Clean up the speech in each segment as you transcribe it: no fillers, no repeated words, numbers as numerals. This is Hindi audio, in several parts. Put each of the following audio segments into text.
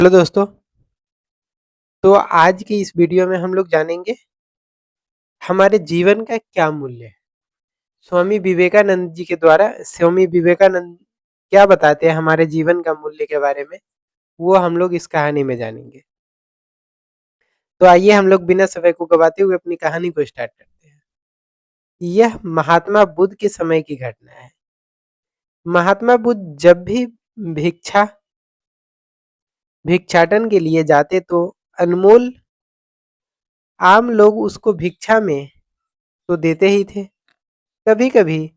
हेलो दोस्तों। तो आज की इस वीडियो में हम लोग जानेंगे हमारे जीवन का क्या मूल्य है। स्वामी विवेकानंद जी के द्वारा स्वामी विवेकानंद क्या बताते हैं हमारे जीवन का मूल्य के बारे में, वो हम लोग इस कहानी में जानेंगे। तो आइए हम लोग बिना समय को गवाते हुए अपनी कहानी को स्टार्ट करते हैं। यह महात्मा बुद्ध के समय की घटना है। महात्मा बुद्ध जब भी भिक्षा भिक्षाटन के लिए जाते तो अनमोल आम लोग उसको भिक्षा में तो देते ही थे, कभी कभी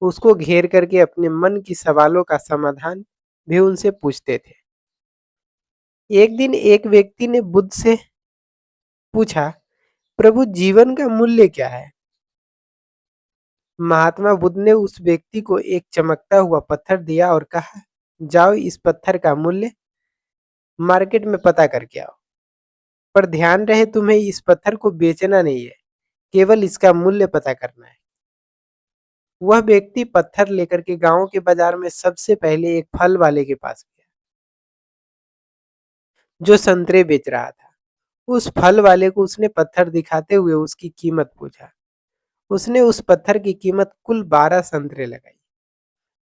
उसको घेर करके अपने मन की सवालों का समाधान भी उनसे पूछते थे। एक दिन एक व्यक्ति ने बुद्ध से पूछा, प्रभु जीवन का मूल्य क्या है? महात्मा बुद्ध ने उस व्यक्ति को एक चमकता हुआ पत्थर दिया और कहा, जाओ इस पत्थर का मूल्य मार्केट में पता करके आओ, पर ध्यान रहे तुम्हें इस पत्थर को बेचना नहीं है, केवल इसका मूल्य पता करना है। वह व्यक्ति पत्थर लेकर के गांव के बाजार में सबसे पहले एक फल वाले के पास गया जो संतरे बेच रहा था। उस फल वाले को उसने पत्थर दिखाते हुए उसकी कीमत पूछा। उसने उस पत्थर की कीमत कुल 12 संतरे लगाई।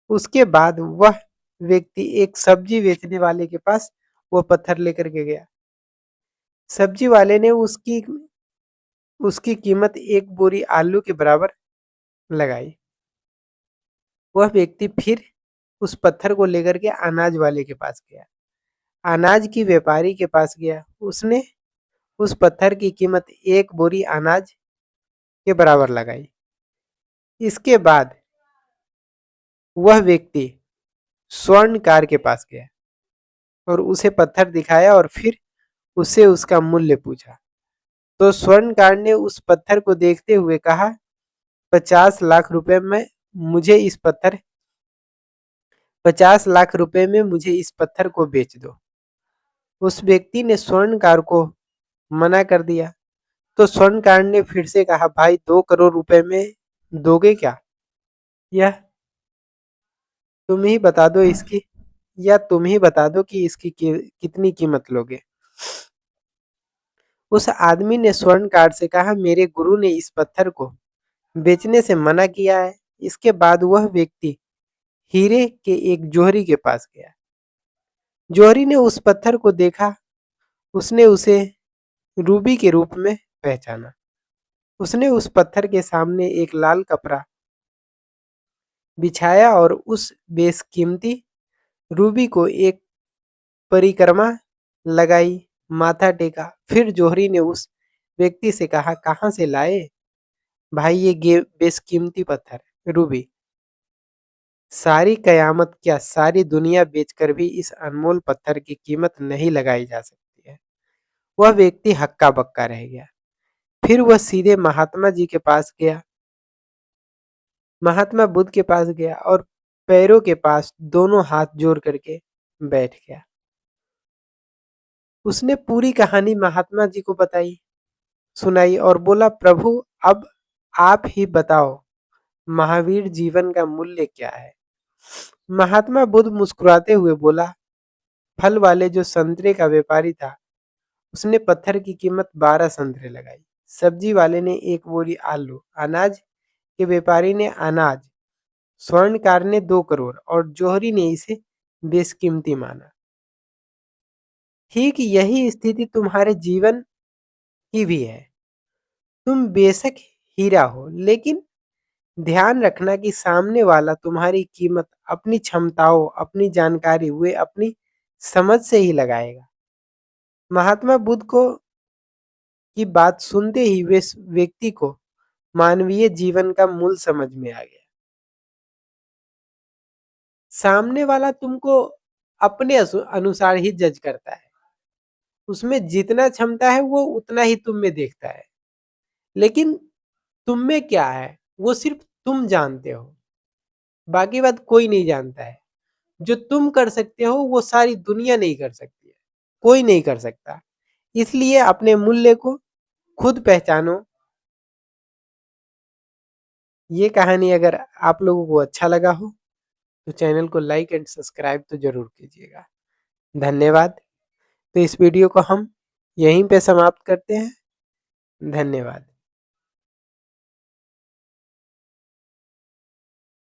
उसके बाद वह व्यक्ति एक सब्जी बेचने वाले के पास वो पत्थर लेकर के गया। सब्जी वाले ने उसकी उसकी कीमत एक बोरी आलू के बराबर लगाई। वह व्यक्ति फिर उस पत्थर को लेकर के अनाज वाले के पास गया। अनाज की व्यापारी के पास गया। उसने उस पत्थर की कीमत एक बोरी अनाज के बराबर लगाई। इसके बाद वह व्यक्ति स्वर्णकार के पास गया और उसे पत्थर दिखाया और फिर उससे उसका मूल्य पूछा। तो स्वर्णकार ने उस पत्थर को देखते हुए कहा, 50 लाख रुपए में मुझे इस पत्थर 50 लाख रुपए में मुझे इस पत्थर को बेच दो। उस व्यक्ति ने स्वर्णकार को मना कर दिया। तो स्वर्णकार ने फिर से कहा, भाई 2 करोड़ रुपए में दोगे क्या? यह तुम ही बता दो इसकी या तुम ही बता दो कि इसकी कितनी कीमत लोगे। उस आदमी ने स्वर्णकार से कहा, मेरे गुरु ने इस पत्थर को बेचने से मना किया है। इसके बाद वह व्यक्ति हीरे के एक जोहरी के पास गया। जोहरी ने उस पत्थर को देखा। उसने उसे रूबी के रूप में पहचाना। उसने उस पत्थर के सामने एक लाल कपड़ा बिछाया और उस बेशकीमती रूबी को एक परिक्रमा लगाई, माथा टेका। फिर जोहरी ने उस व्यक्ति से कहा, कहाँ से लाए भाई ये बेशकीमती पत्थर रूबी? सारी कयामत क्या सारी दुनिया बेचकर भी इस अनमोल पत्थर की कीमत नहीं लगाई जा सकती है। वह व्यक्ति हक्का बक्का रह गया। फिर वह सीधे महात्मा जी के पास गया। महात्मा बुद्ध के पास गया और पैरों के पास दोनों हाथ जोड़ करके बैठ गया। उसने पूरी कहानी महात्मा जी को सुनाई और बोला, प्रभु अब आप ही बताओ महावीर जीवन का मूल्य क्या है? महात्मा बुद्ध मुस्कुराते हुए बोला, फल वाले जो संतरे का व्यापारी था उसने पत्थर की कीमत 12 संतरे लगाई। सब्जी वाले ने एक बोरी आलू, अनाज के व्यापारी ने अनाज, स्वर्णकार ने 2 करोड़ और जौहरी ने इसे बेशकीमती माना। ठीक यही स्थिति तुम्हारे जीवन की भी है। तुम बेशक हीरा हो, लेकिन ध्यान रखना कि सामने वाला तुम्हारी कीमत अपनी क्षमताओं, अपनी जानकारी, वे अपनी समझ से ही लगाएगा। महात्मा बुद्ध को की बात सुनते ही वे व्यक्ति को मानवीय जीवन का मूल समझ में आ गया। सामने वाला तुमको अपने अनुसार ही जज करता है। उसमें जितना क्षमता है वो उतना ही तुम में देखता है, लेकिन तुम में क्या है वो सिर्फ तुम जानते हो। बाकी बात कोई नहीं जानता है। जो तुम कर सकते हो वो सारी दुनिया नहीं कर सकती है, कोई नहीं कर सकता। इसलिए अपने मूल्य को खुद पहचानो। ये कहानी अगर आप लोगों को अच्छा लगा हो तो चैनल को लाइक एंड सब्सक्राइब तो जरूर कीजिएगा। धन्यवाद। तो इस वीडियो को हम यहीं पे समाप्त करते हैं। धन्यवाद।